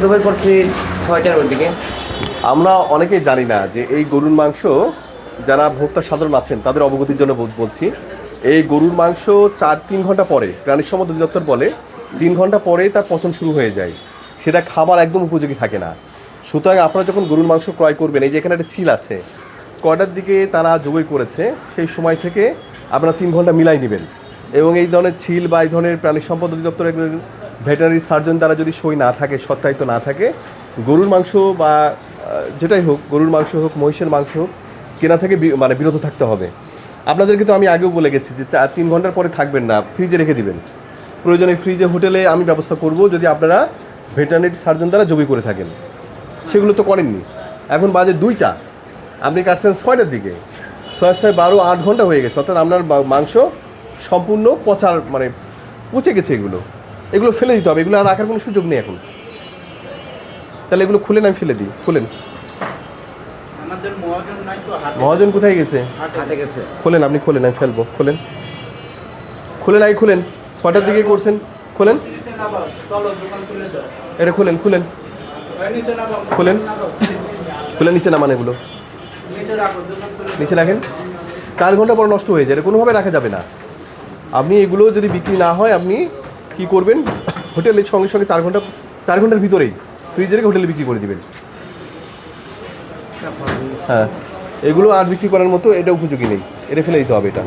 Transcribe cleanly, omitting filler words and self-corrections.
জবাই করছি 6টার দিকে। আমরা অনেকেই জানি না যে এই গরুর মাংস, যারা ভোক্তা সাধারণ আছেন তাদের অবগতির জন্য বলছি, এই গরুর মাংস 4-3 ঘন্টা পরে, প্রাণী সম্পদ অধিদপ্তর বলে 3 ঘন্টা পরেই তার পচন শুরু হয়ে যায়, সেটা খাবার একদম উপযোগী থাকে না। সুতরাং আপনারা যখন গরুর মাংস ক্রয় করবেন, এই যে এখানে একটা ছিল আছে, কয়টার দিকে তারা জবাই করেছে সেই সময় থেকে আপনারা 3 ঘন্টা মিলাই নেবেন। এবং এই ধরনের ছিল বা এই ধরনের প্রাণী সম্পদ অধিদপ্তরের ভেটেরিনারি সার্জন দ্বারা যদি সই না থাকে, সত্যায়িত না থাকে, গরুর মাংস বা যেটাই হোক, গরুর মাংস হোক, মহিষের মাংস হোক, কেনা থেকে মানে বিরত থাকতে হবে। আপনাদেরকে তো আমি আগেও বলে গেছি যে 3 ঘন্টার পরে থাকবেন না, ফ্রিজে রেখে দিবেন। প্রয়োজনে ফ্রিজে হোটেলে আমি ব্যবস্থা করব যদি আপনারা ভেটেরিনারি সার্জন দ্বারা জবাই করে থাকেন। সেগুলো তো করেননি। এখন বাজে 2টা, আপনি কাটছেন 6টার দিকে, 6-12-8 ঘন্টা হয়ে গেছে। অর্থাৎ আপনার মাংস সম্পূর্ণ পচার মানে পচে গেছে। এগুলো ফেলে দিতে হবে, এগুলো আর রাখার কোনো সুযোগ নেই এখন। তাহলে এগুলো খুলেন, আমি ফেলে দিই। খুলেন। মহাজন কোথায় গেছে? খোলেন, আপনি খোলেন, আমি ফেলবো। খোলেন, আগে খোলেন। 6টার দিকে করছেন, খোলেন। এটা খোলেন, খুলে নিচে নামান। এগুলো নিচে রাখেন। 4 ঘন্টা পর নষ্ট হয়ে যায়, এটা কোনোভাবে রাখা যাবে না। আপনি এগুলো যদি বিক্রি না হয়, আপনি কি করবেন, হোটেলের সঙ্গে 4 ঘন্টার ভিতরেই ফ্রিজে রেখে হোটেলে বিক্রি করে দিবেন। হ্যাঁ, এগুলো আর বিক্রি করার মতো এটা উপযোগী নেই, এটা ফেলে দিতে হবে। এটা